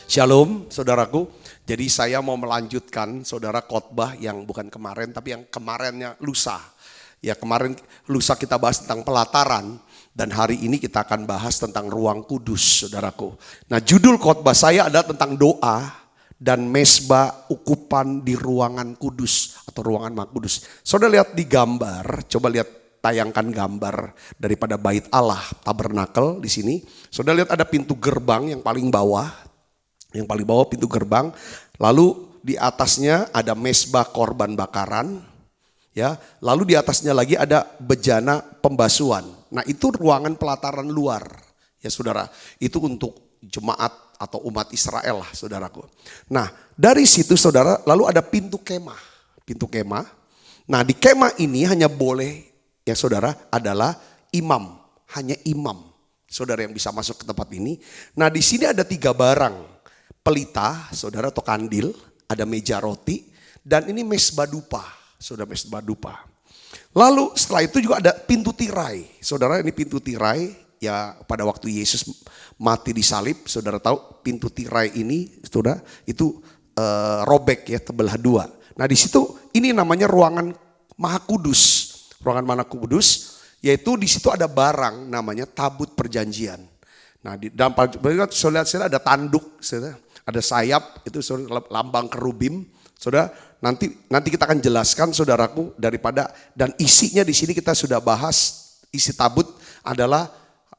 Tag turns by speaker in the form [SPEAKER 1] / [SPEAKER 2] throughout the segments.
[SPEAKER 1] Shalom saudaraku. Jadi saya mau melanjutkan saudara khotbah yang bukan kemarin tapi yang kemarinnya lusa. Ya kemarin lusa kita bahas tentang pelataran dan hari ini kita akan bahas tentang ruang kudus saudaraku. Nah judul khotbah saya adalah tentang doa dan mesbah ukupan di ruangan kudus atau ruangan maha kudus. Saudara lihat di gambar, coba lihat tayangkan gambar daripada bait Allah tabernakel di sini. Saudara lihat ada pintu gerbang yang paling bawah. Yang paling bawah pintu gerbang, lalu di atasnya ada mesbah korban bakaran, ya. Lalu di atasnya lagi ada bejana pembasuhan. Nah itu ruangan pelataran luar, ya saudara. Itu untuk jemaat atau umat Israel lah, saudaraku. Nah dari situ saudara, lalu ada pintu kemah, pintu kemah. Nah di kemah ini hanya boleh, ya saudara, adalah imam, hanya imam, saudara yang bisa masuk ke tempat ini. Nah di sini ada 3 barang. Pelita, saudara, atau kandil, ada meja roti, dan ini mesbah dupa, saudara, mesbah dupa. Lalu setelah itu juga ada pintu tirai, saudara, ini pintu tirai, ya pada waktu Yesus mati di salib, saudara tahu pintu tirai ini, saudara, itu robek ya, terbelah 2. Nah di situ ini namanya ruangan maha kudus, ruangan maha kudus, yaitu di situ ada barang namanya tabut perjanjian. Nah di dalam saudara ada tanduk, saudara. Ada sayap, itu lambang kerubim, saudara. Nanti kita akan jelaskan, saudaraku, daripada dan isinya di sini kita sudah bahas. Isi tabut adalah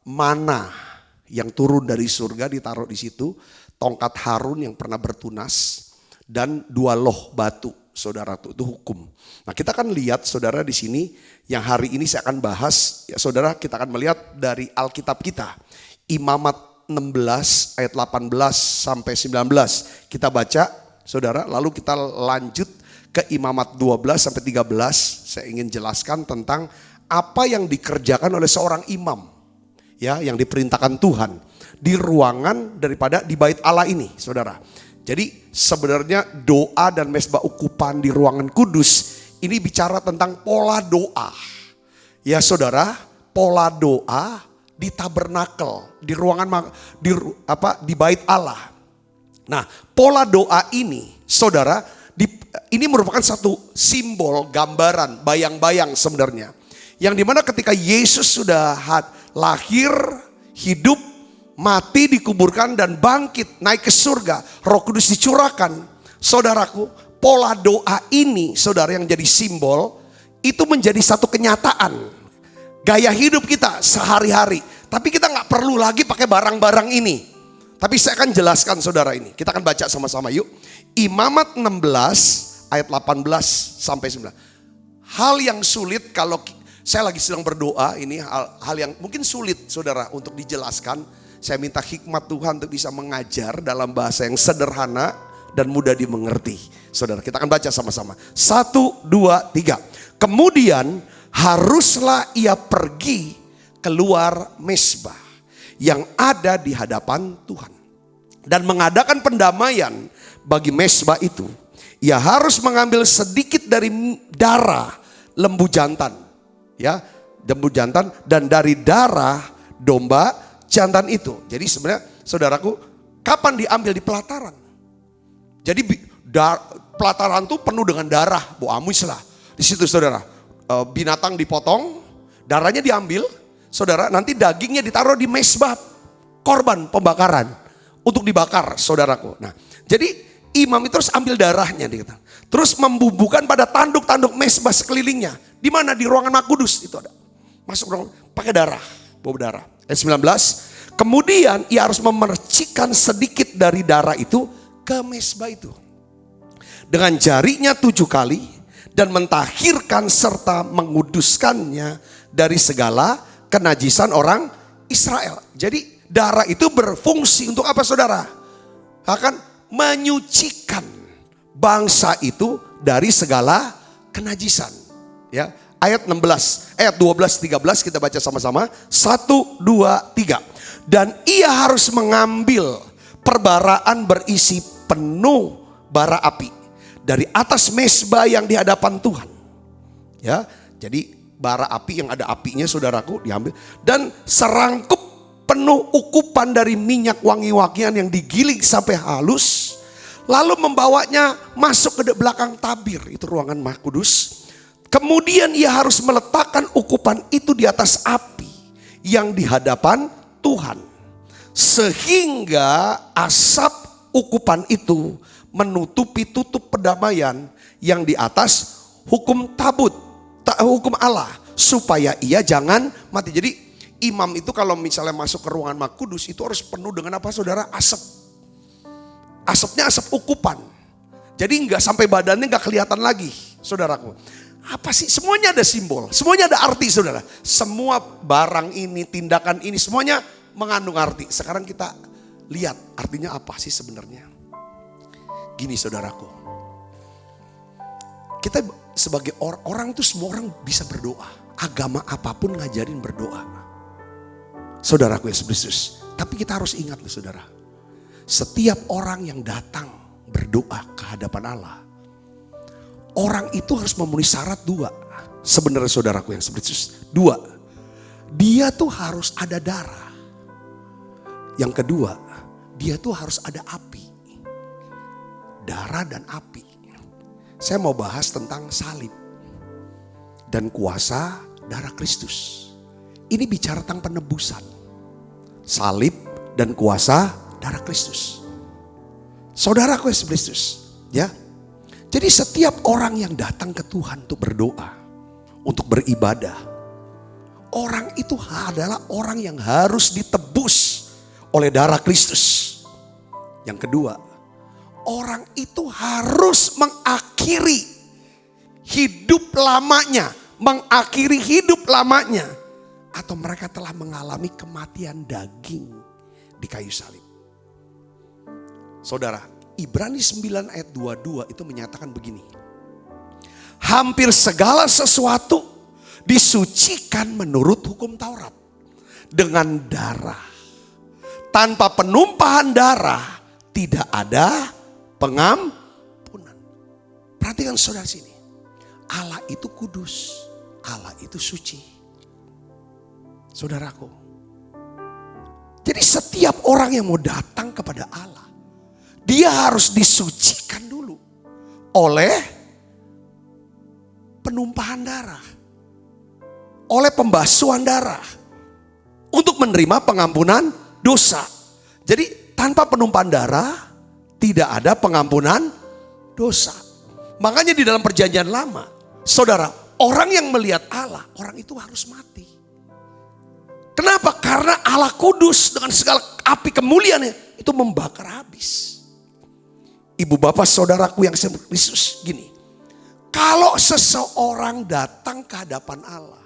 [SPEAKER 1] mana yang turun dari surga ditaruh di situ, tongkat Harun yang pernah bertunas, dan 2 loh batu, saudara, itu hukum. Nah kita akan lihat, saudara, di sini yang hari ini saya akan bahas, ya saudara, kita akan melihat dari Alkitab kita, Imamat 16 ayat 18 sampai 19 kita baca saudara, lalu kita lanjut ke Imamat 12 sampai 13. Saya ingin jelaskan tentang apa yang dikerjakan oleh seorang imam, ya, yang diperintahkan Tuhan di ruangan daripada di bait Allah ini, saudara. Jadi sebenarnya doa dan mesbah ukupan di ruangan kudus ini bicara tentang pola doa, ya saudara, pola doa di tabernakel, di ruangan di bait Allah. Nah, pola doa ini, saudara, ini merupakan satu simbol, gambaran, bayang-bayang sebenarnya. Yang dimana ketika Yesus sudah lahir, hidup, mati, dikuburkan dan bangkit, naik ke surga, Roh Kudus dicurahkan. Saudaraku, pola doa ini, saudara, yang jadi simbol, itu menjadi satu kenyataan. Gaya hidup kita sehari-hari. Tapi kita gak perlu lagi pakai barang-barang ini. Tapi saya akan jelaskan saudara ini. Kita akan baca sama-sama yuk. Imamat 16 ayat 18 sampai 19. Hal yang sulit kalau saya lagi sedang berdoa. Ini hal yang mungkin sulit saudara untuk dijelaskan. Saya minta hikmat Tuhan untuk bisa mengajar dalam bahasa yang sederhana dan mudah dimengerti. Saudara, kita akan baca sama-sama. 1, 2, 3. Kemudian haruslah ia pergi keluar mesbah yang ada di hadapan Tuhan dan mengadakan pendamaian bagi mesbah itu. Ia harus mengambil sedikit dari darah lembu jantan, ya, lembu jantan, dan dari darah domba jantan itu. Jadi sebenarnya saudaraku, kapan diambil? Di pelataran. Jadi pelataran itu penuh dengan darah, bu amus lah. Di situ saudara. Binatang dipotong, darahnya diambil, saudara, nanti dagingnya ditaruh di mesbah korban pembakaran untuk dibakar, saudaraku. Nah, jadi imam itu terus ambil darahnya, terus membubuhkan pada tanduk-tanduk mesbah sekelilingnya. Di mana? Di ruangan maha kudus itu ada. Masuk ruangan pakai darah, bawa darah. Ayat 19. Kemudian ia harus memercikkan sedikit dari darah itu ke mesbah itu dengan jarinya 7 kali. Dan mentahirkan serta menguduskannya dari segala kenajisan orang Israel. Jadi darah itu berfungsi untuk apa saudara? Akan menyucikan bangsa itu dari segala kenajisan. Ya, ayat 16, ayat 12, 13 kita baca sama-sama. 1, 2, 3. Dan ia harus mengambil perbaraan berisi penuh bara api dari atas mesbah yang di hadapan Tuhan. Ya, jadi bara api yang ada apinya saudaraku diambil. Dan serangkup penuh ukupan dari minyak wangi-wangian yang digiling sampai halus, lalu membawanya masuk ke belakang tabir, itu ruangan Maha Kudus. Kemudian ia harus meletakkan ukupan itu di atas api yang di hadapan Tuhan, sehingga asap ukupan itu menutupi tutup pendamaian yang di atas hukum tabut, hukum Allah, supaya ia jangan mati. Jadi imam itu kalau misalnya masuk ke ruangan Maha Kudus itu harus penuh dengan apa saudara? Asap. Asapnya asap ukupan. Jadi nggak sampai badannya nggak kelihatan lagi, saudaraku. Apa sih? Semuanya ada simbol, semuanya ada arti, saudara. Semua barang ini, tindakan ini, semuanya mengandung arti. Sekarang kita lihat artinya apa sih sebenarnya. Gini saudaraku, kita sebagai orang itu semua orang bisa berdoa. Agama apapun ngajarin berdoa, saudaraku Yesus Kristus. Tapi kita harus ingat loh saudara, setiap orang yang datang berdoa ke hadapan Allah, orang itu harus memenuhi syarat dua. Sebenarnya saudaraku yang Kristus, dua. Dia tuh harus ada darah. Yang kedua, dia tuh harus ada api. Darah dan api. Saya mau bahas tentang salib dan kuasa darah Kristus. Ini bicara tentang penebusan. Salib dan kuasa darah Kristus. Saudaraku Yesus Kristus, ya. Jadi setiap orang yang datang ke Tuhan untuk berdoa, untuk beribadah, orang itu adalah orang yang harus ditebus oleh darah Kristus. Yang kedua, orang itu harus mengakhiri hidup lamanya, atau mereka telah mengalami kematian daging di kayu salib. Saudara, Ibrani 9 ayat 22 itu menyatakan begini. Hampir segala sesuatu disucikan menurut hukum Taurat dengan darah. Tanpa penumpahan darah tidak ada pengampunan. Perhatikan saudara sini. Allah itu kudus, Allah itu suci. Saudaraku. Jadi setiap orang yang mau datang kepada Allah, dia harus disucikan dulu oleh penumpahan darah, oleh pembasuhan darah, untuk menerima pengampunan dosa. Jadi tanpa penumpahan darah tidak ada pengampunan dosa. Makanya di dalam perjanjian lama, saudara, orang yang melihat Allah, orang itu harus mati. Kenapa? Karena Allah kudus dengan segala api kemuliaannya itu membakar habis. Ibu bapak saudaraku yang Kristus, gini. Kalau seseorang datang ke hadapan Allah,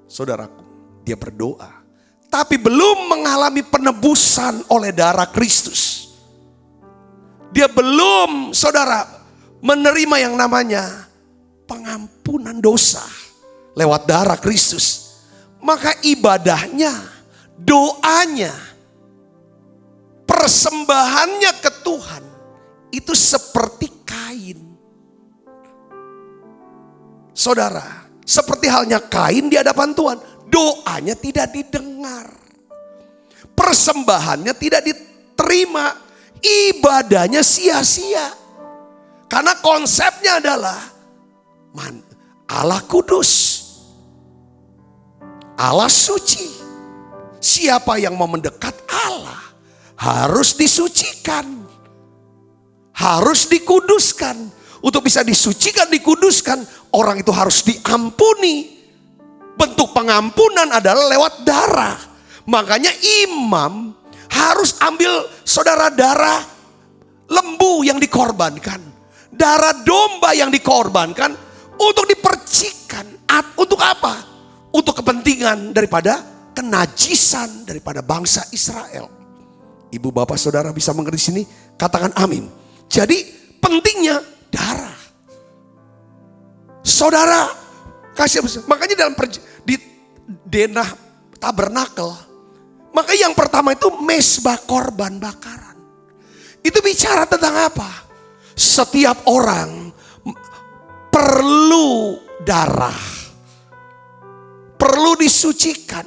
[SPEAKER 1] saudaraku, dia berdoa, tapi belum mengalami penebusan oleh darah Kristus. Dia belum, saudara, menerima yang namanya pengampunan dosa lewat darah Kristus. Maka ibadahnya, doanya, persembahannya ke Tuhan itu seperti kain. Saudara, seperti halnya kain di hadapan Tuhan, doanya tidak didengar, persembahannya tidak diterima, ibadahnya sia-sia. Karena konsepnya adalah Allah kudus, Allah suci. Siapa yang mau mendekat Allah harus disucikan, harus dikuduskan. Untuk bisa disucikan, dikuduskan, orang itu harus diampuni. Bentuk pengampunan adalah lewat darah. Makanya imam harus ambil saudara darah lembu yang dikorbankan, darah domba yang dikorbankan untuk dipercikan. Untuk apa? Untuk kepentingan daripada kenajisan daripada bangsa Israel. Ibu bapak saudara bisa mengerti sini? Katakan amin. Jadi pentingnya darah. Saudara kasih, makanya dalam di denah tabernakel, maka yang pertama itu mesbah korban bakaran. Itu bicara tentang apa? Setiap orang perlu darah, perlu disucikan,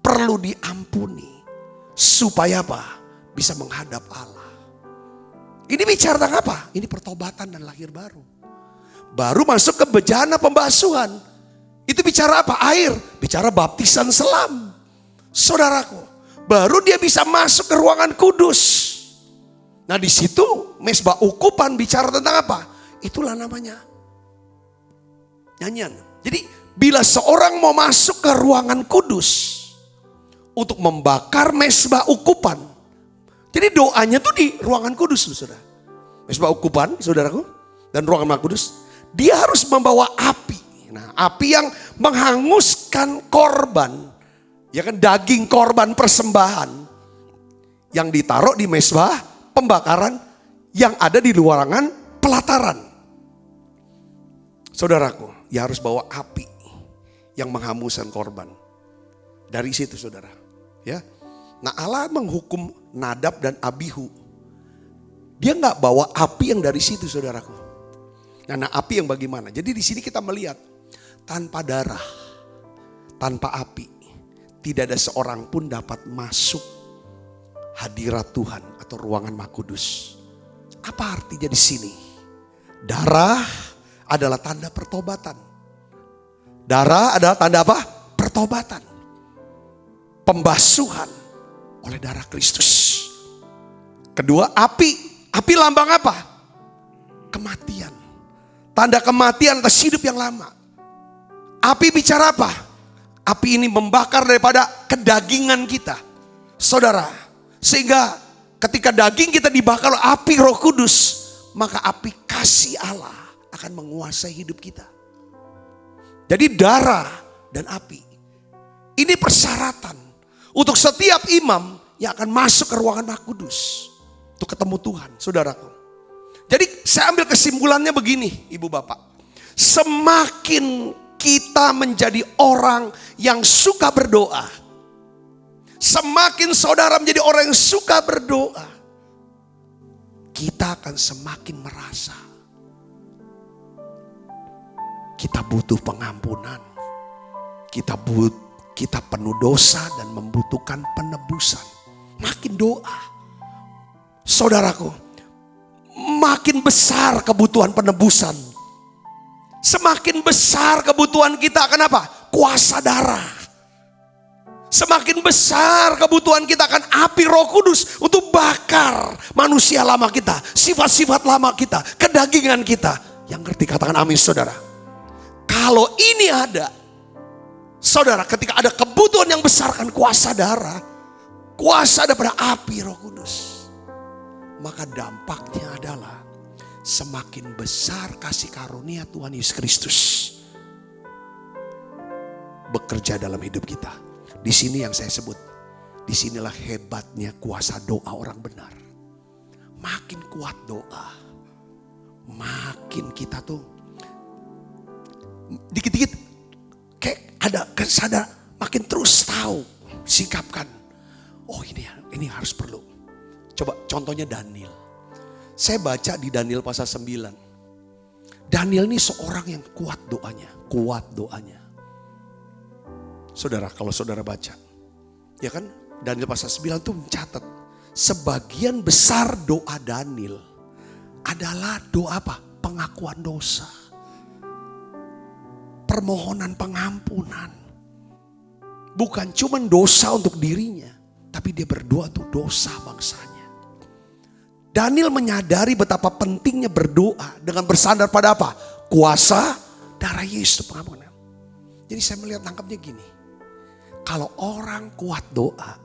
[SPEAKER 1] perlu diampuni. Supaya apa? Bisa menghadap Allah. Ini bicara tentang apa? Ini pertobatan dan lahir baru. Baru masuk ke bejana pembasuhan. Itu bicara apa? Air. Bicara baptisan selam. Saudaraku, baru dia bisa masuk ke ruangan kudus. Nah di situ mesbah ukupan bicara tentang apa? Itulah namanya nyanyian. Jadi bila seorang mau masuk ke ruangan kudus untuk membakar mesbah ukupan. Jadi doanya tuh di ruangan kudus, saudara. Mesbah ukupan, saudaraku, dan ruangan kudus. Dia harus membawa api. Nah, api yang menghanguskan korban. Ya kan, daging korban persembahan. Yang ditaruh di mesbah pembakaran yang ada di ruangan pelataran. Saudaraku, ya harus bawa api yang menghanguskan korban. Dari situ, saudara. Ya. Nah, Allah menghukum Nadab dan Abihu. Dia nggak bawa api yang dari situ, saudaraku. Nah, api yang bagaimana? Jadi di sini kita melihat tanpa darah, tanpa api, tidak ada seorang pun dapat masuk hadirat Tuhan atau ruangan Maha Kudus. Apa artinya di sini? Darah adalah tanda pertobatan. Darah adalah tanda apa? Pertobatan. Pembasuhan oleh darah Kristus. Kedua, api. Api lambang apa? Kematian. Tanda kematian atas hidup yang lama. Api bicara apa? Api ini membakar daripada kedagingan kita. Saudara, sehingga ketika daging kita dibakar oleh api Roh Kudus, maka api kasih Allah akan menguasai hidup kita. Jadi darah dan api. Ini persyaratan untuk setiap imam yang akan masuk ke ruangan Maha Kudus. Untuk ketemu Tuhan, saudaraku. Jadi saya ambil kesimpulannya begini, Ibu Bapak. Semakin kita menjadi orang yang suka berdoa. Semakin saudara menjadi orang yang suka berdoa. Kita akan semakin merasa kita butuh pengampunan. Kita penuh dosa dan membutuhkan penebusan. Makin doa. Saudaraku, makin besar kebutuhan penebusan. Semakin besar kebutuhan kita akan apa? Kuasa darah. Semakin besar kebutuhan kita akan api Roh Kudus untuk bakar manusia lama kita, sifat-sifat lama kita, kedagingan kita. Yang ngerti katakan amin, saudara. Kalau ini ada, saudara, ketika ada kebutuhan yang besar kan kuasa darah, kuasa daripada api Roh Kudus, maka dampaknya adalah semakin besar kasih karunia Tuhan Yesus Kristus bekerja dalam hidup kita. Di sini yang saya sebut, disinilah hebatnya kuasa doa orang benar. Makin kuat doa, makin kita tuh dikit-dikit kayak ada kesadaran, makin terus tahu, sikapkan. Oh ini harus perlu. Coba contohnya Daniel. Saya baca di Daniel pasal 9. Daniel ini seorang yang kuat doanya. Kuat doanya. Saudara, kalau saudara baca. Ya kan, Daniel pasal 9 itu mencatat. Sebagian besar doa Daniel adalah doa apa? Pengakuan dosa. Permohonan pengampunan. Bukan cuma dosa untuk dirinya. Tapi dia berdoa untuk dosa bangsanya. Daniel menyadari betapa pentingnya berdoa dengan bersandar pada apa? Kuasa darah Yesus pengampunan. Jadi saya melihat nangkapnya gini. Kalau orang kuat doa,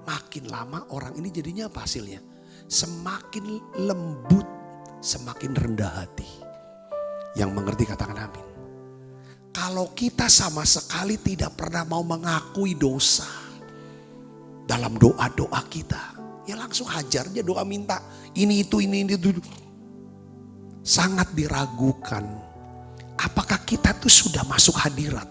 [SPEAKER 1] makin lama orang ini jadinya apa hasilnya? Semakin lembut, semakin rendah hati. Yang mengerti katakan amin. Kalau kita sama sekali tidak pernah mau mengakui dosa dalam doa-doa kita, ya langsung hajar aja doa minta ini itu. Sangat diragukan. Apakah kita tuh sudah masuk hadirat?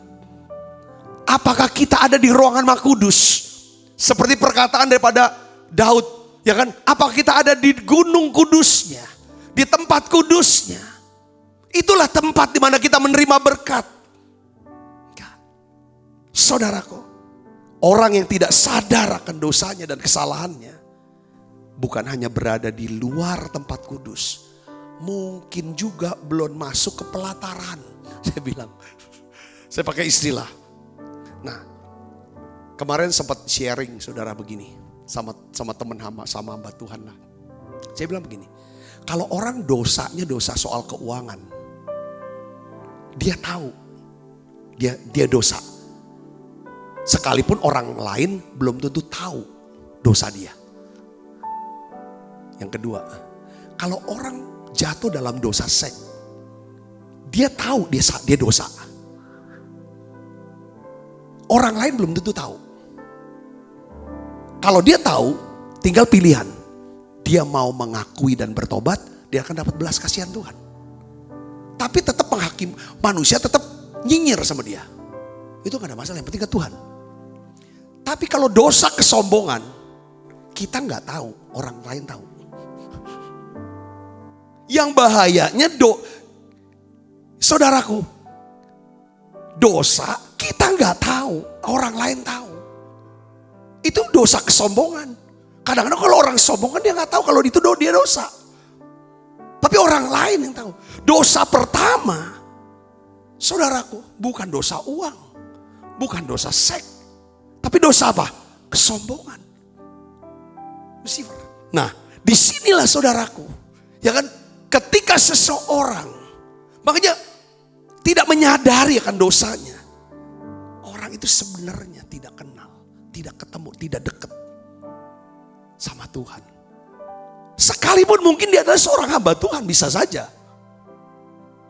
[SPEAKER 1] Apakah kita ada di ruangan Maha Kudus? Seperti perkataan daripada Daud, ya kan? Apakah kita ada di gunung kudusnya? Di tempat kudusnya? Itulah tempat di mana kita menerima berkat. Saudaraku, Orang yang tidak sadar akan dosanya dan kesalahannya, bukan hanya berada di luar tempat kudus, mungkin juga belum masuk ke pelataran. Saya bilang, saya pakai istilah. Nah, kemarin sempat sharing saudara begini, sama teman hamba, sama hamba Tuhan lah. Saya bilang begini, kalau orang dosanya dosa soal keuangan, dia tahu, dia dosa. Sekalipun orang lain belum tentu tahu dosa dia. Yang kedua, kalau orang jatuh dalam dosa seks, dia tahu dia dosa. Orang lain belum tentu tahu. Kalau dia tahu, tinggal pilihan. Dia mau mengakui dan bertobat, dia akan dapat belas kasihan Tuhan. Tapi tetap penghakim, manusia tetap nyinyir sama dia. Itu gak ada masalah, yang penting ke Tuhan. Tapi kalau dosa kesombongan, kita gak tahu, orang lain tahu. Yang bahayanya saudaraku, dosa kita gak tahu, orang lain tahu. Itu dosa kesombongan. Kadang-kadang kalau orang sombong kan dia gak tahu kalau itu dia dosa. Tapi orang lain yang tahu. Dosa pertama, saudaraku, bukan dosa uang, bukan dosa seks. Tapi dosa apa? Kesombongan. Lucifer. Nah, disinilah saudaraku, ya kan, ketika seseorang, makanya tidak menyadari akan dosanya, orang itu sebenarnya tidak kenal, tidak ketemu, tidak dekat sama Tuhan. Sekalipun mungkin dia adalah seorang hamba Tuhan, bisa saja.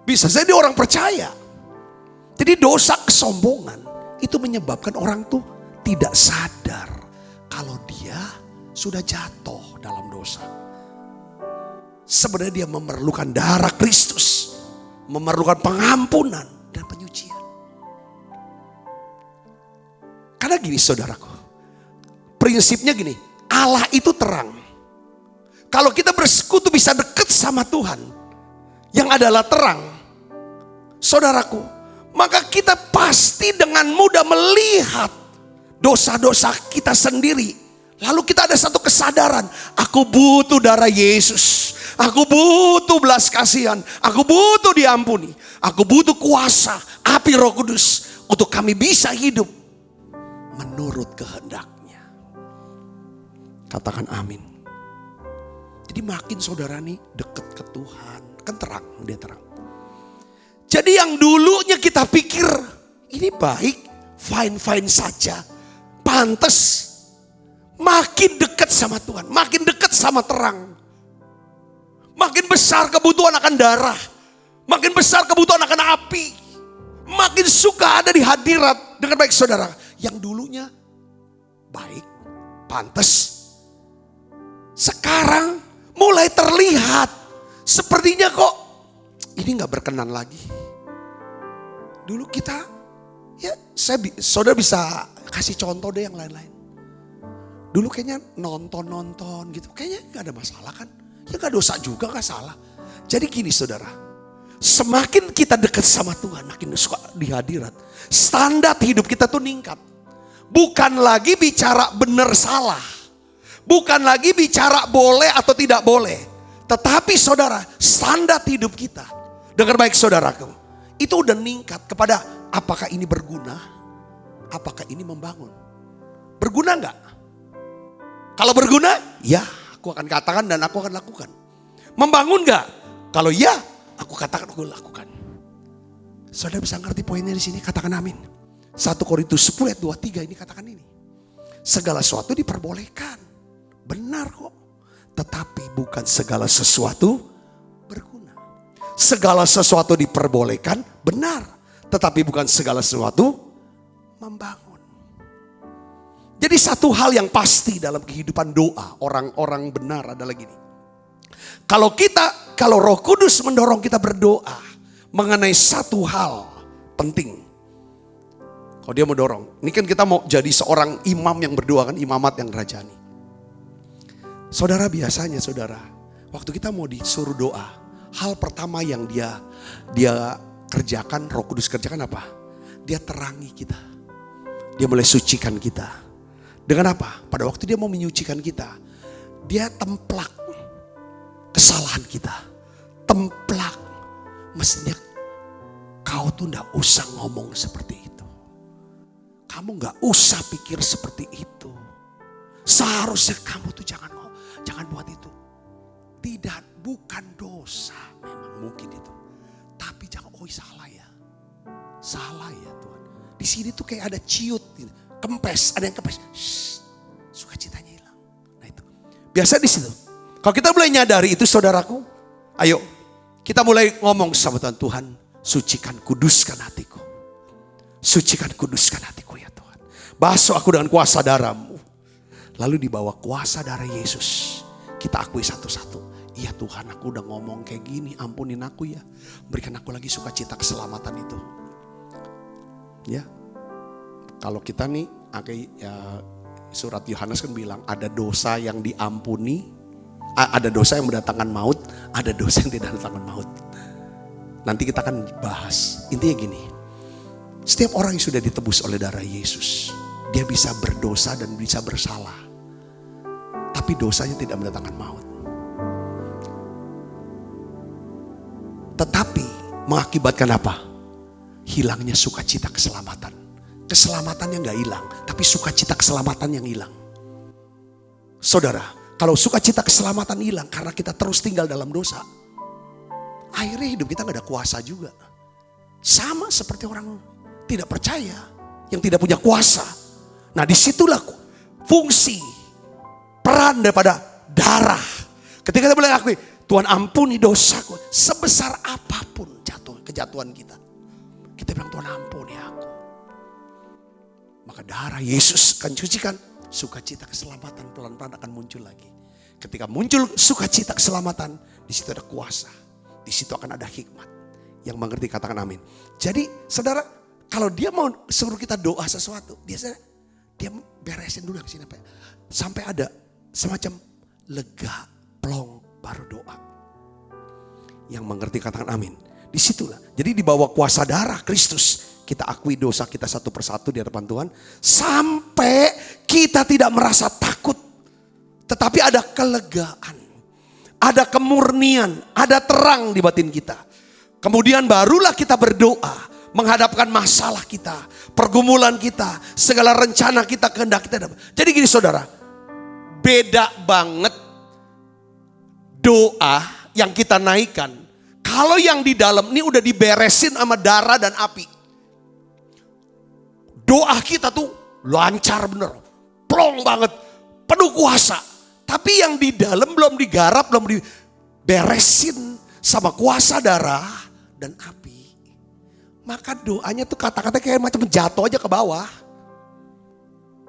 [SPEAKER 1] Bisa saja dia orang percaya. Jadi dosa kesombongan itu menyebabkan orang tuh tidak sadar kalau dia sudah jatuh dalam dosa. Sebenarnya dia memerlukan darah Kristus, memerlukan pengampunan dan penyucian. Karena gini saudaraku, prinsipnya gini, Allah itu terang. Kalau kita bersekutu bisa dekat sama Tuhan yang adalah terang, saudaraku, maka kita pasti dengan mudah melihat dosa-dosa kita sendiri. Lalu kita ada satu kesadaran, aku butuh darah Yesus, aku butuh belas kasihan, aku butuh diampuni, aku butuh kuasa api Roh Kudus untuk kami bisa hidup menurut kehendaknya. Katakan amin. Jadi makin saudara nih dekat ke Tuhan, kan terang, dia terang. Jadi yang dulunya kita pikir ini baik, fine-fine saja, pantas, makin dekat sama Tuhan, makin dekat sama terang. Makin besar kebutuhan akan darah, makin besar kebutuhan akan api, makin suka ada di hadirat dengan baik saudara. Yang dulunya baik, pantas, sekarang mulai terlihat sepertinya kok ini gak berkenan lagi. Dulu kita, ya saudara bisa kasih contoh deh yang lain-lain. Dulu kayaknya nonton gitu, kayaknya gak ada masalah kan. Ya gak dosa juga, gak salah. Jadi gini saudara, semakin kita dekat sama Tuhan, makin suka di hadirat, standar hidup kita tuh meningkat. Bukan lagi bicara benar salah, bukan lagi bicara boleh atau tidak boleh. Tetapi saudara, standar hidup kita, dengar baik saudaraku, itu udah meningkat kepada apakah ini berguna, apakah ini membangun. Berguna enggak? Kalau berguna, ya aku akan katakan dan aku akan lakukan. Membangun enggak? Kalau ya, aku katakan aku lakukan. Saudara bisa ngerti poinnya di sini? Katakan amin. 1 Korintus 10 ayat 23 ini katakan ini. Segala sesuatu diperbolehkan. Benar kok. Tetapi bukan segala sesuatu berguna. Segala sesuatu diperbolehkan, benar. Tetapi bukan segala sesuatu membangun. Jadi satu hal yang pasti dalam kehidupan doa orang-orang benar adalah gini. Kalau Roh Kudus mendorong kita berdoa mengenai satu hal penting. Kalau dia mau dorong, ini kan kita mau jadi seorang imam yang berdoa kan, imamat yang rajani. Saudara biasanya saudara, waktu kita mau disuruh doa, hal pertama yang dia kerjakan, Roh Kudus kerjakan apa? Dia terangi kita. Dia mulai sucikan kita. Dengan apa? Pada waktu dia mau menyucikan kita, dia templak kesalahan kita. Templak. Mestinya kau tuh gak usah ngomong seperti itu. Kamu gak usah pikir seperti itu. Seharusnya kamu tuh jangan buat itu. Tidak, bukan dosa. Memang mungkin itu. Tapi jangan, salah ya. Salah ya Tuhan. Di sini tuh kayak ada ciut gitu. Kempes, ada yang kempes. Sukacitanya hilang. Nah itu. Biasa di situ. Kalau kita mulai nyadari itu saudaraku, ayo kita mulai ngomong sama Tuhan. Tuhan, sucikan, kuduskan hatiku. Sucikan, kuduskan hatiku ya Tuhan. Basuh aku dengan kuasa darah-Mu. Lalu di bawah kuasa darah Yesus, kita akui satu-satu. Iya Tuhan, aku udah ngomong kayak gini, ampunin aku ya. Berikan aku lagi sukacita keselamatan itu. Ya. Kalau kita nih, ya, surat Yohanes kan bilang ada dosa yang diampuni, ada dosa yang mendatangkan maut, ada dosa yang tidak mendatangkan maut. Nanti kita akan bahas. Intinya gini, setiap orang yang sudah ditebus oleh darah Yesus, dia bisa berdosa dan bisa bersalah. Tapi dosanya tidak mendatangkan maut. Tetapi mengakibatkan apa? Hilangnya sukacita keselamatan. Keselamatan yang gak hilang, tapi sukacita keselamatan yang hilang. Saudara, kalau sukacita keselamatan hilang karena kita terus tinggal dalam dosa, akhirnya hidup kita gak ada kuasa juga. Sama seperti orang tidak percaya, yang tidak punya kuasa. Nah disitulah fungsi, peran daripada darah. Ketika kita boleh akui, Tuhan ampuni dosaku. Sebesar apapun kejatuhan kita. Kita bilang Tuhan ampuni aku. Maka darah Yesus akan cucikan. Sukacita keselamatan pelan-pelan akan muncul lagi. Ketika muncul sukacita keselamatan, di situ ada kuasa. Di situ akan ada hikmat. Yang mengerti katakan amin. Jadi saudara, kalau dia mau suruh kita doa sesuatu, biasanya dia beresin dulu yang sini. Sampai ada semacam lega, plong, baru doa. Yang mengerti katakan amin. Disitulah. Jadi di bawah kuasa darah Kristus, kita akui dosa kita satu persatu di hadapan Tuhan. Sampai kita tidak merasa takut. Tetapi ada kelegaan. Ada kemurnian. Ada terang di batin kita. Kemudian barulah kita berdoa. Menghadapkan masalah kita. Pergumulan kita. Segala rencana kita, kehendak kita. Jadi gini saudara. Beda banget doa yang kita naikkan. Kalau yang di dalam ini udah diberesin sama darah dan api. Doa kita tuh lancar bener. Plong banget. Penuh kuasa. Tapi yang di dalam belum digarap, belum diberesin sama kuasa darah dan api. Maka doanya tuh kata-kata kayak macam jatuh aja ke bawah.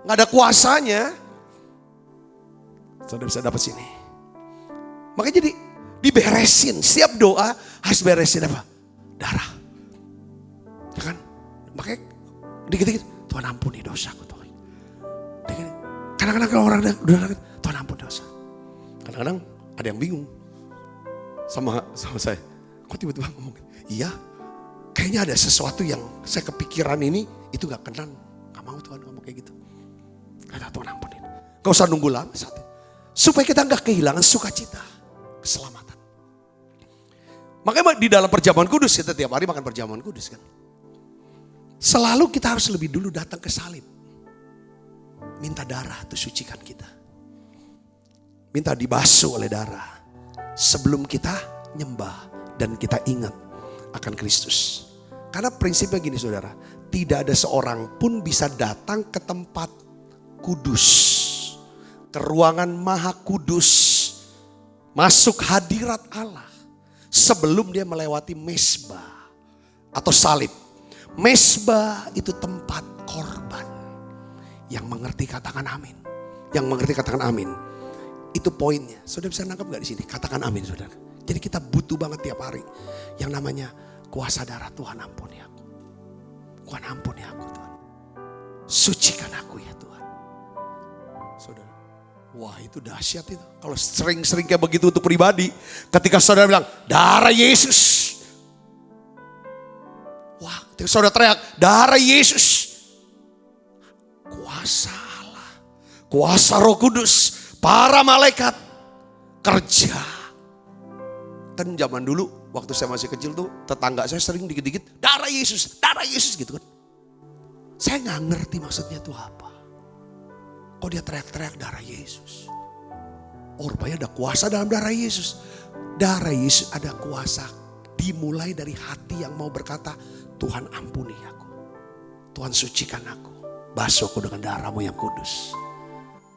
[SPEAKER 1] Gak ada kuasanya. Saudara bisa dapat sini. Makanya jadi diberesin. Setiap doa harus beresin apa? Darah. Ya kan? Makanya dikit-dikit, Tuhan ampuni dosaku Tuhan. Kadang-kadang kalau orang udah Tuhan ampuni dosa. Kadang-kadang ada yang bingung sama saya. Kok tiba-tiba ngomong? Iya, kayaknya ada sesuatu yang saya kepikiran ini itu gak kenal. Gak mau Tuhan ngomong kayak gitu. Kata Tuhan ampunin. Gak usah nunggu lama saat itu. Supaya kita gak kehilangan sukacita, keselamatan. Makanya di dalam perjamuan kudus, kita tiap hari makan perjamuan kudus kan. Selalu kita harus lebih dulu datang ke salib. Minta darah itu sucikan kita. Minta dibasuh oleh darah. Sebelum kita nyembah dan kita ingat akan Kristus. Karena prinsipnya gini saudara. Tidak ada seorang pun bisa datang ke tempat kudus. Ke ruangan maha kudus. Masuk hadirat Allah. Sebelum dia melewati mezbah atau salib. Mezbah itu tempat korban. Yang mengerti katakan amin. Yang mengerti katakan amin. Itu poinnya. Saudara bisa nangkap gak di sini? Katakan amin saudara. Jadi kita butuh banget tiap hari. Yang namanya kuasa darah. Tuhan ampuni aku. Tuhan ampuni aku Tuhan. Sucikan aku ya Tuhan. Saudara. Wah itu dahsyat itu. Kalau sering-sering kayak begitu untuk pribadi. Ketika saudara bilang darah Yesus. Wah ketika saudara teriak darah Yesus. Kuasa Allah. kuasa Roh Kudus, para malaikat kerja. Kan zaman dulu waktu saya masih kecil tuh tetangga saya sering dikit-dikit darah Yesus gitu kan. Saya nggak ngerti maksudnya itu apa. Kok dia teriak-teriak darah Yesus? Oh, rupanya ada kuasa dalam darah Yesus. Darah Yesus ada kuasa. Dimulai dari hati yang mau berkata, Tuhan ampuni aku. Tuhan sucikan aku. Basuh aku dengan darah-Mu yang kudus.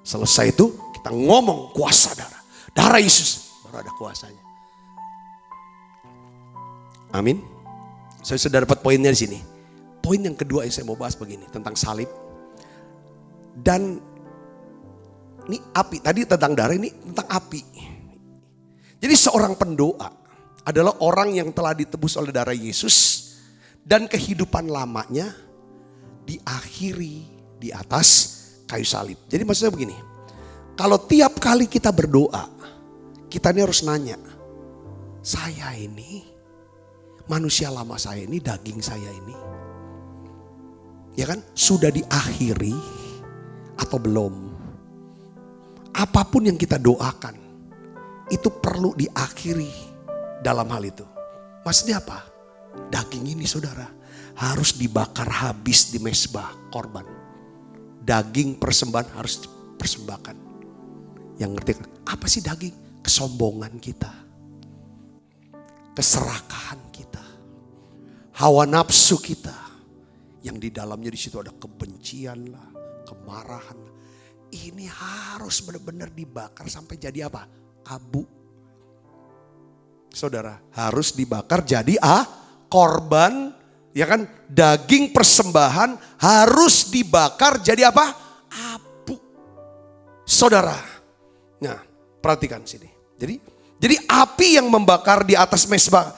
[SPEAKER 1] Selesai itu kita ngomong kuasa darah. Darah Yesus. Baru ada kuasanya. Amin. Saya sudah dapat poinnya di sini. Poin yang kedua yang saya mau bahas begini. Tentang salib. Dan ini api, tadi tentang darah, ini tentang api. Jadi seorang pendoa adalah orang yang telah ditebus oleh darah Yesus. Dan kehidupan lamanya diakhiri di atas kayu salib. Jadi maksudnya begini. Kalau tiap kali kita berdoa, kita ini harus nanya. Saya ini, manusia lama saya ini, daging saya ini. Ya kan, sudah diakhiri atau belum? Apapun yang kita doakan, itu perlu diakhiri dalam hal itu. Maksudnya apa? Daging ini saudara, harus dibakar habis di mezbah korban. Daging persembahan harus dipersembahkan. Yang ngerti apa sih daging? Kesombongan kita. Keserakahan kita. Hawa nafsu kita. Yang di dalamnya di situ ada kebencian lah, kemarahan lah. Ini harus benar-benar dibakar sampai jadi apa? Abu. Saudara, harus dibakar jadi korban, ya kan? Daging persembahan harus dibakar jadi apa? Abu. Saudara. Nah, perhatikan sini. Jadi api yang membakar di atas mezbah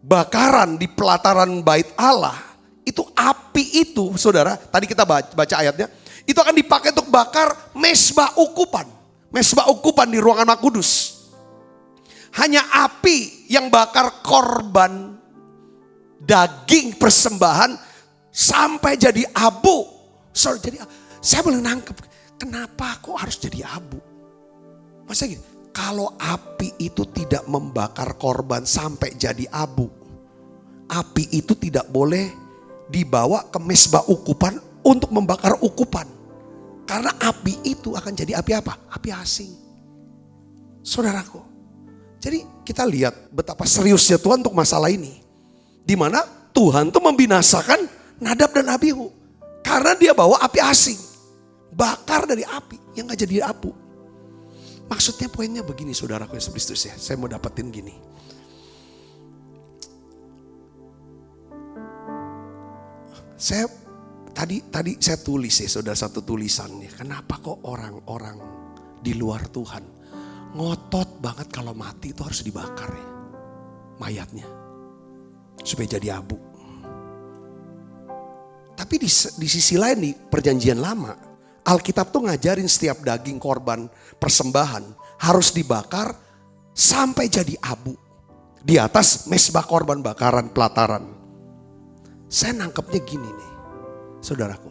[SPEAKER 1] bakaran di pelataran bait Allah, itu api itu, saudara, tadi kita baca ayatnya, itu akan dipakai untuk bakar mezbah ukupan. Mezbah ukupan di ruangan Maha Kudus. Hanya api yang bakar korban daging persembahan sampai jadi abu. Jadi saya boleh nangkep, kenapa kok harus jadi abu? Maksudnya gini, kalau api itu tidak membakar korban sampai jadi abu, api itu tidak boleh dibawa ke mezbah ukupan untuk membakar ukupan. Karena api itu akan jadi api apa? Api asing. Saudaraku. Jadi kita lihat betapa seriusnya Tuhan untuk masalah ini. Di mana Tuhan tuh membinasakan Nadab dan Abihu. Karena dia bawa api asing. Bakar dari api yang gak jadi abu. Maksudnya poinnya begini saudaraku Yesus Kristus ya. Saya mau dapetin gini. Tadi saya tulis ya, saudara, satu tulisannya. Kenapa kok orang-orang di luar Tuhan ngotot banget kalau mati itu harus dibakar ya, mayatnya, supaya jadi abu. Tapi di sisi lain nih, perjanjian lama, Alkitab tuh ngajarin setiap daging korban persembahan harus dibakar sampai jadi abu di atas mezbah korban bakaran pelataran. Saya nangkepnya gini nih, saudaraku,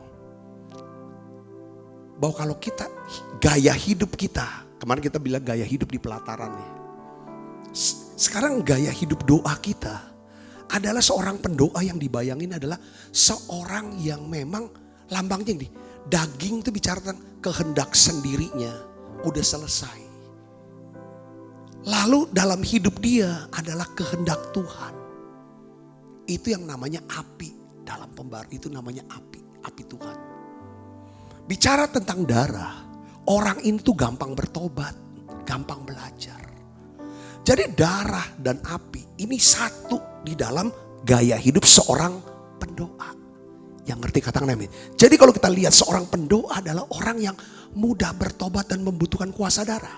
[SPEAKER 1] bahwa kalau kita gaya hidup kita, kemarin kita bilang gaya hidup di pelataran ya. Sekarang gaya hidup doa kita adalah seorang pendoa yang dibayangin adalah seorang yang memang lambangnya ini, daging itu bicara tentang kehendak sendirinya, udah selesai. Lalu dalam hidup dia adalah kehendak Tuhan. Itu yang namanya api. Dalam pembaru itu namanya api. Api Tuhan. Bicara tentang darah. Orang ini tuh gampang bertobat. Gampang belajar. Jadi darah dan api ini satu di dalam gaya hidup seorang pendoa. Yang ngerti kata amin. Jadi kalau kita lihat seorang pendoa adalah orang yang mudah bertobat dan membutuhkan kuasa darah.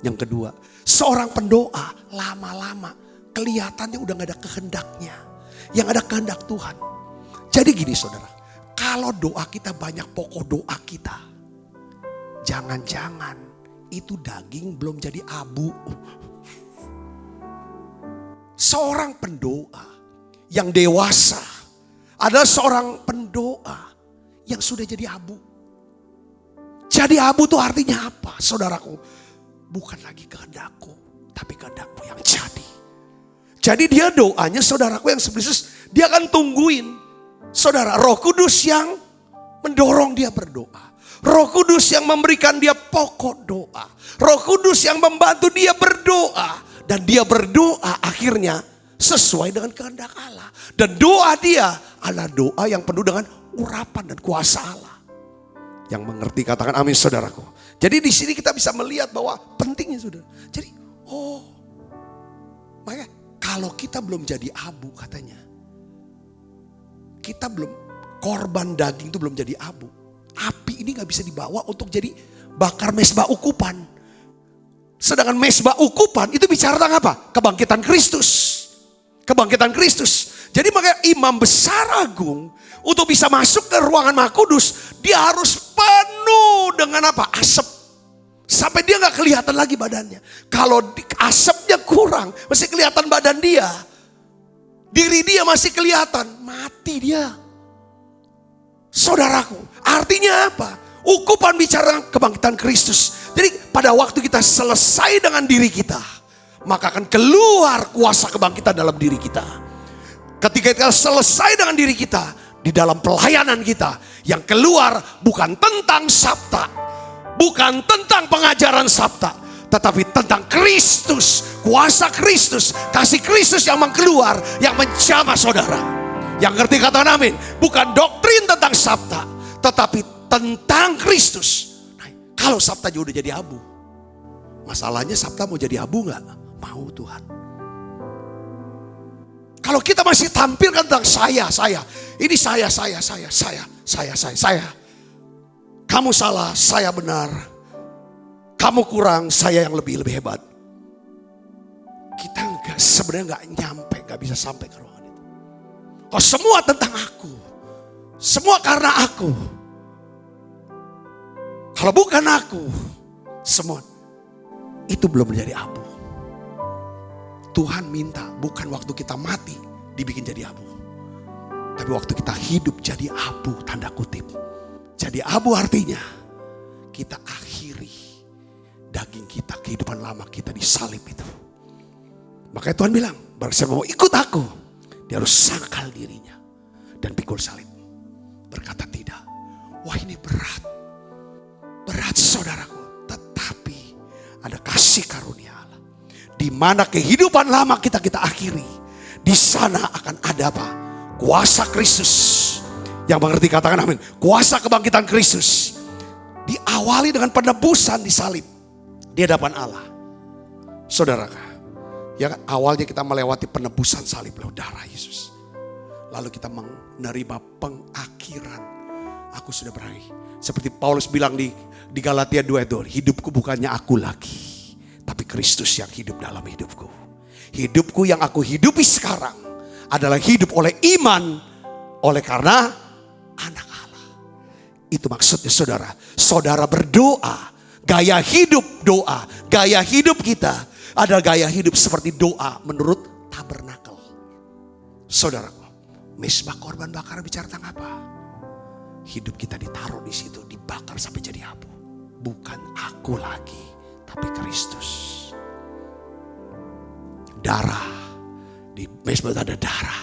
[SPEAKER 1] Yang kedua, seorang pendoa lama-lama kelihatannya udah gak ada kehendaknya. Yang ada kehendak Tuhan. Jadi gini saudara, kalau doa kita banyak pokok doa kita, jangan-jangan itu daging belum jadi abu. Seorang pendoa yang dewasa adalah seorang pendoa yang sudah jadi abu. Jadi abu itu artinya apa, saudaraku? Bukan lagi kehendakku, tapi kehendakmu yang jadi. Jadi dia doanya, saudaraku yang sebelum dia akan tungguin, saudara, Roh Kudus yang mendorong dia berdoa. Roh Kudus yang memberikan dia pokok doa. Roh Kudus yang membantu dia berdoa. Dan dia berdoa akhirnya sesuai dengan kehendak Allah. Dan doa dia adalah doa yang penuh dengan urapan dan kuasa Allah. Yang mengerti katakan amin, saudaraku. Jadi di sini kita bisa melihat bahwa pentingnya, saudara. Jadi makanya kalau kita belum jadi abu katanya, kita belum, korban daging itu belum jadi abu. Api ini gak bisa dibawa untuk jadi bakar mesbah ukupan. Sedangkan mesbah ukupan itu bicara tentang apa? Kebangkitan Kristus. Kebangkitan Kristus. Jadi makanya imam besar agung untuk bisa masuk ke ruangan Maha Kudus, dia harus penuh dengan apa? Asap. Sampai dia gak kelihatan lagi badannya. Kalau asapnya kurang, masih kelihatan badan dia. Diri dia masih kelihatan, mati dia. Saudaraku, artinya apa? Ukupan bicara kebangkitan Kristus. Jadi pada waktu kita selesai dengan diri kita, maka akan keluar kuasa kebangkitan dalam diri kita. Ketika kita selesai dengan diri kita, di dalam pelayanan kita, yang keluar bukan tentang sabta, bukan tentang pengajaran sabta, tetapi tentang Kristus, kuasa Kristus, kasih Kristus yang keluar, yang menjamah saudara. Yang ngerti katakan amin. Bukan doktrin tentang sabta, tetapi tentang Kristus. Nah, kalau sabta juga udah jadi abu, masalahnya sabta mau jadi abu gak? Mau Tuhan. Kalau kita masih tampilkan tentang saya. Ini saya. Kamu salah, saya benar. Kamu kurang, saya yang lebih hebat. Kita sebenarnya gak nyampe, gak bisa sampai ke ruangan itu. Kalau semua tentang aku, semua karena aku. Kalau bukan aku, semua itu belum menjadi abu. Tuhan minta bukan waktu kita mati dibikin jadi abu, tapi waktu kita hidup jadi abu, tanda kutip. Jadi abu artinya kita akhiri daging kita, kehidupan lama kita disalib itu. Makanya Tuhan bilang, barang siapa mau ikut aku, dia harus sangkal dirinya dan pikul salib. Berkata tidak. Wah, ini berat. Berat saudaraku. Tetapi ada kasih karunia Allah. Di mana kehidupan lama kita akhiri. Di sana akan ada apa? Kuasa Kristus. Yang mengerti katakan amin. Kuasa kebangkitan Kristus. Diawali dengan penebusan di salib. Di hadapan Allah. Saudara, yang awalnya kita melewati penebusan salib lewat darah Yesus. Lalu kita menerima pengakhiran. Aku sudah berakhir. Seperti Paulus bilang di Galatia 2 itu. Hidupku bukannya aku lagi, tapi Kristus yang hidup dalam hidupku. Hidupku yang aku hidupi sekarang adalah hidup oleh iman. Oleh karena anak Allah. Itu maksudnya saudara. Saudara berdoa. Gaya hidup doa. Gaya hidup kita adalah gaya hidup seperti doa menurut tabernakel. Saudaraku, mesbah korban bakar bicara tentang apa? Hidup kita ditaruh di situ, dibakar sampai jadi abu. Bukan aku lagi, tapi Kristus. Darah, di mesbah ada darah.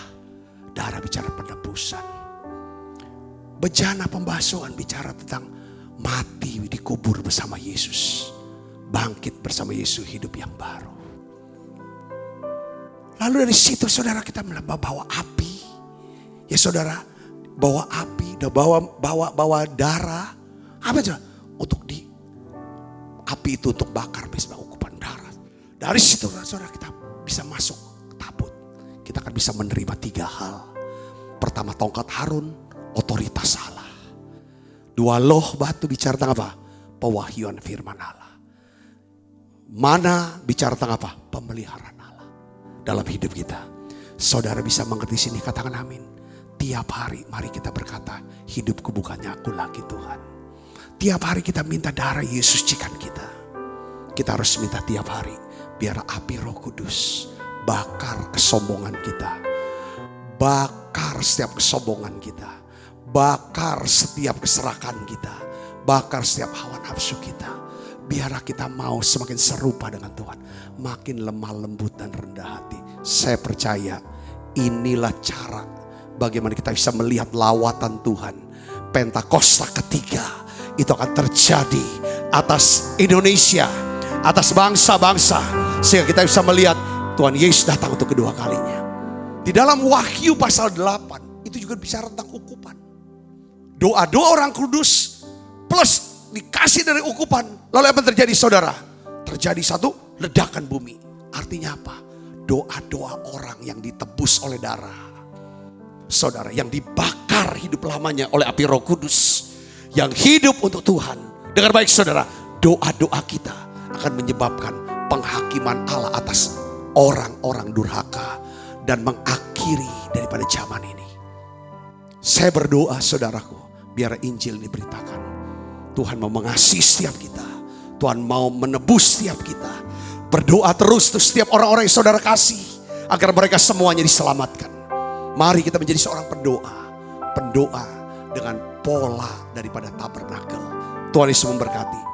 [SPEAKER 1] Darah bicara penebusan. Bejana pembasuhan bicara tentang mati dikubur bersama Yesus. Bangkit bersama Yesus, hidup yang baru. Lalu dari situ saudara kita bawa api. Ya saudara, bawa api, bawa darah. Apa itu? Untuk api itu untuk bakar mesbah ukupan darah. Dari situ saudara kita bisa masuk ke tabut. Kita akan bisa menerima 3 hal. Pertama, tongkat Harun, otoritas Allah. 2, loh batu bicara tentang apa? Pewahyuan firman Allah. Mana bicara tentang apa? Pemeliharaan Allah dalam hidup kita. Saudara bisa mengerti sini, katakan amin. Tiap hari mari kita berkata, hidupku bukannya aku lagi Tuhan. Tiap hari kita minta darah Yesus cikan kita. Kita harus minta tiap hari, biar api Roh Kudus bakar kesombongan kita. Bakar setiap kesombongan kita. Bakar setiap keserakan kita. Bakar setiap hawa nafsu kita. Biarlah kita mau semakin serupa dengan Tuhan. Makin lemah lembut dan rendah hati. Saya percaya inilah cara bagaimana kita bisa melihat lawatan Tuhan. Pentakosta ketiga itu akan terjadi atas Indonesia, atas bangsa-bangsa. Sehingga kita bisa melihat Tuhan Yesus datang untuk kedua kalinya. Di dalam Wahyu pasal 8 itu juga bicara tentang ukupan. Doa-doa orang kudus plus dikasih dari ukupan. Lalu apa terjadi saudara? Terjadi satu ledakan bumi. Artinya apa? Doa-doa orang yang ditebus oleh darah. Saudara, yang dibakar hidup lamanya oleh api Roh Kudus. Yang hidup untuk Tuhan. Dengar baik saudara, doa-doa kita akan menyebabkan penghakiman Allah atas orang-orang durhaka. Dan mengakhiri daripada zaman ini. Saya berdoa saudaraku, biar Injil diberitakan. Tuhan mau mengasihi setiap kita. Tuhan mau menebus setiap kita. Berdoa terus untuk setiap orang-orang yang saudara kasih. Agar mereka semuanya diselamatkan. Mari kita menjadi seorang pendoa. Pendoa dengan pola daripada tabernakel. Tuhan Yesus memberkati.